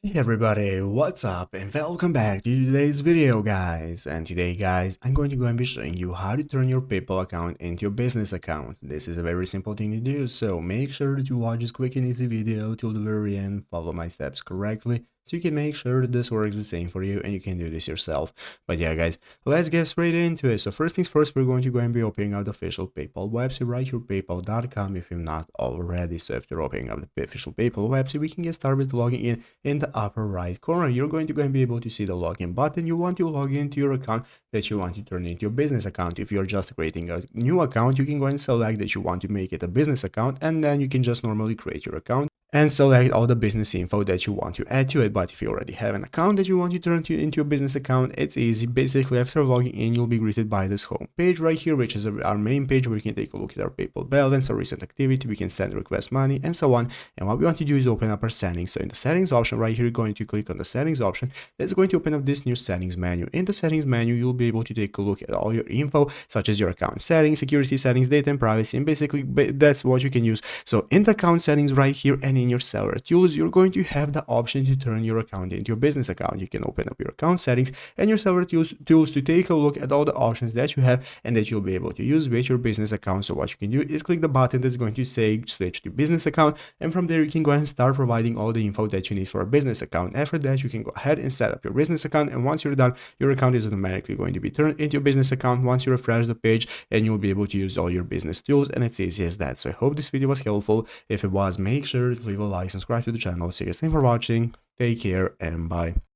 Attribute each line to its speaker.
Speaker 1: Hey everybody, what's up and welcome back to today's video guys. And today guys, I'm going to go and be showing you how to turn your PayPal account into your business account. This is a very simple thing to do, so make sure that you watch this quick and easy video till the very end, follow my steps correctly, so you can make sure that this works the same for you and you can do this yourself. But yeah guys, let's get straight into it. So first things first, we're going to go and be opening up the official PayPal website right here, paypal.com if you're not already. So after opening up the official PayPal website, we can get started with logging in the upper right corner. You're going to go and be able to see the login button. You want to log into your account that you want to turn into your business account. If you're just creating a new account, you can go and select that you want to make it a business account, and then you can just normally create your account and select all the business info that you want to add to it. But if you already have an account that you want to turn into your business account, it's easy. Basically, after logging in, you'll be greeted by this home page right here, which is our main page where we can take a look at our PayPal balance, our recent activity, we can send request money, and so on. And what we want to do is open up our settings. So in the settings option right here, you're going to click on the settings option. That's going to open up this new settings menu. In the settings menu, you'll be able to take a look at all your info, such as your account settings, security settings, data and privacy, and basically that's what you can use. So in the account settings right here and in your seller tools, you're going to have the option to turn your account into your business account. You can open up your account settings and your seller tools to take a look at all the options that you have and that you'll be able to use with your business account. So what you can do is click the button that's going to say switch to business account, and from there you can go ahead and start providing all the info that you need for a business account. After that, you can go ahead and set up your business account, and once you're done, your account is automatically going to be turned into your business account once you refresh the page, and you'll be able to use all your business tools, and it's easy as that. So I hope this video was helpful. If it was, make sure to leave a like, subscribe to the channel. See you guys, thanks for watching, take care, and bye.